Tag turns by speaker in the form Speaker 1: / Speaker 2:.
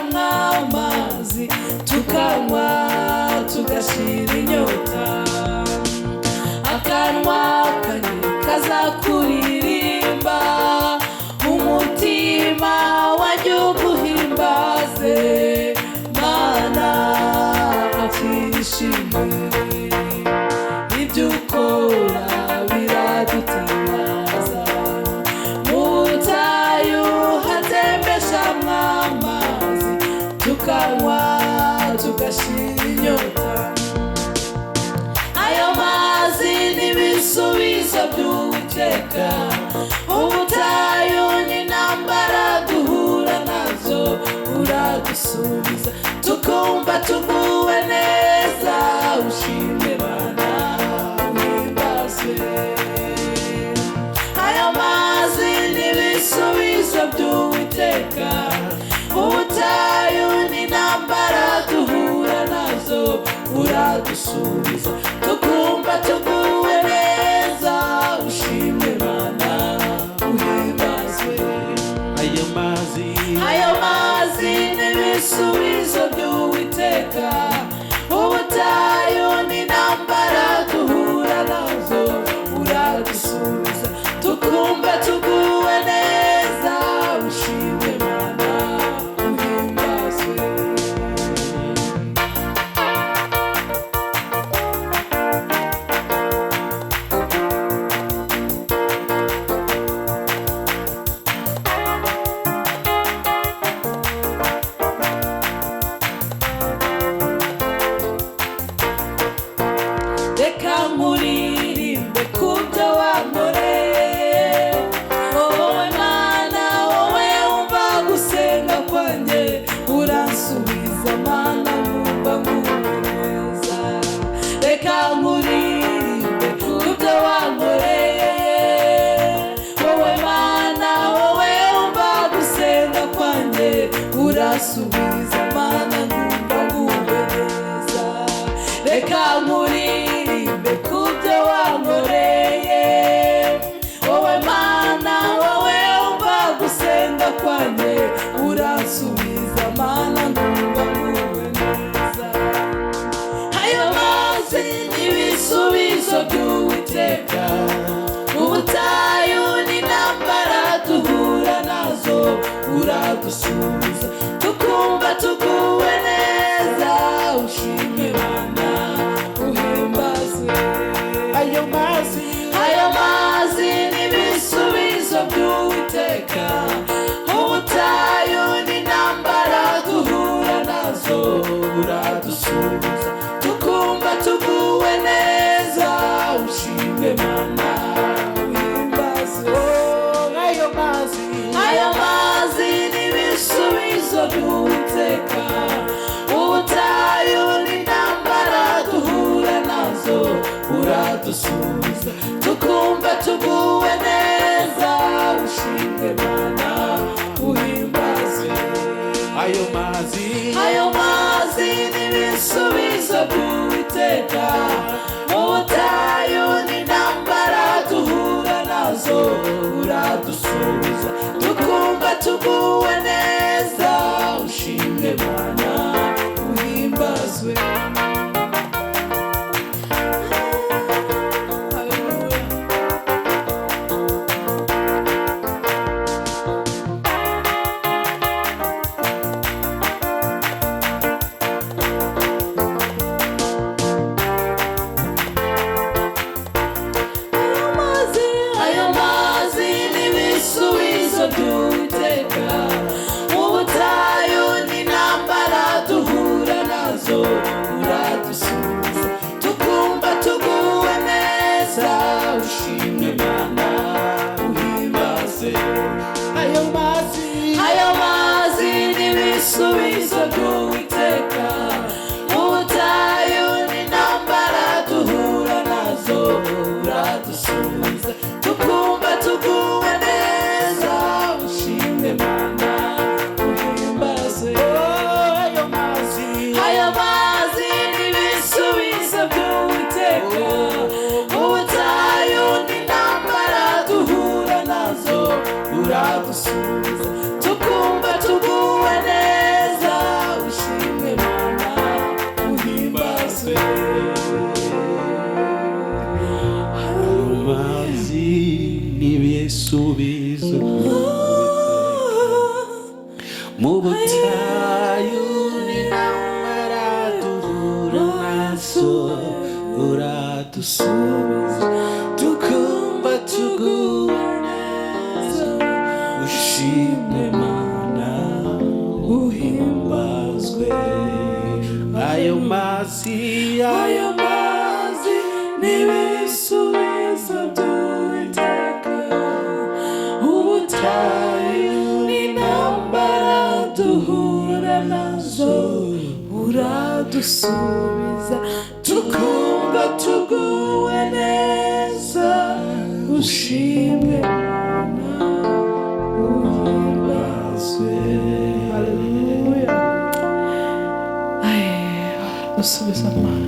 Speaker 1: amazi tukanywa tugashira inyota. Akanwa kanjye kazakuririmba, umutima wanjye uguhimbaze. Mana akishimye, ibyo ukora biradutangaza. Mu butayu hatembeshamwo amazi tukanywa tugashira inyota. Ayo mazi n'ibisubizo by'Uwiteka. Ubutayu n'intambara duhura nazo uradusubiza, tukumva tuguwe neza. Ushimwe Mana uhimbazwe. Ayo mazi n'ibisubizo by'Uwiteka. Ubutayu n'intambara duhura nazo uradusubiza, tukumva tuguwe neza. Ushimwe Mana uhimbazwe. Ayo mazi n'ibisubizo by'Uwiteka. Ubutayu n'intambara duhura nazo uradusubiza, tukumva tuguwe neza. Ushimwe Mana uhimbazwe. Reka nkuririmbe kubyo wankoreye. Wowe Mana, wowe wumva gusenga kwanjye, uransubiza Mana nkumva nguwe neza. Reka nkuririmbe kubyo wankoreye. Wowe Mana, wowe wumva gusenga kwanjye, uransubiza Mana nkumva nguwe neza. Reka nkuririmbe kubyo wankoreye. Wowe Mana, wowe wumva gusenga kwanjye, uransubiza Mana nkumva nguwe neza. Ayo mazi n'ibisubizo by'Uwiteka. Ubutayu n'intambara duhura nazo uradusubiza, tukumva tuguwe neza. Ushimwe Mana uhimbazwe. Ayo mazi n'ibisubizo by'Uwiteka. Ubutayu n'intambara duhura nazo uradusubiza, tukumva tuguwe neza. Ushimwe Mana uhimbazwe. Ayo mazi n'ibisubizo by'Uwiteka. Ubutayu n'intambara duhura nazo uradusubiza, tukumva tuguwe neza. Ushimwe Mana uhimbazwe. Ayo mazi n'ibisubizo by'Uwiteka. Ubutayu n'intambara duhura nazo uradusubiza, tukumva tuguwe neza. Ushimwe Mana uhimbazwe. Ayo mazi n'ibisubizo by'Uwiteka. Ubutayu n'intambara duhura nazo uradusubiza, tukumva tuguwe neza. Ushimwe Mana uhimbazwe. Ayo mazi n'ibisubizo by'Uwiteka. Ubutayu n'intambara duhura nazo uradusubiza, tukumva tuguwe neza. Ushimwe Mana uhimbazwe. Ayo mazi n'ibisubizo by'Uwiteka. Ubutayu n'intambara duhura nazo uradusubiza, tukumva tuguwe neza.
Speaker 2: mu butayu n'intambara duhura nazo uradusubiza tukumva tuguwe neza. Ushimwe Mana uhimbazwe. Ayo mazi n'ibisubizo by'Uwiteka, ubutayu n'intambara duhura nazo uradusubiza tukumva tuguwe neza. Ushimwe Mana uhimbazwe.
Speaker 1: Haleluya. Dusubiza Mana.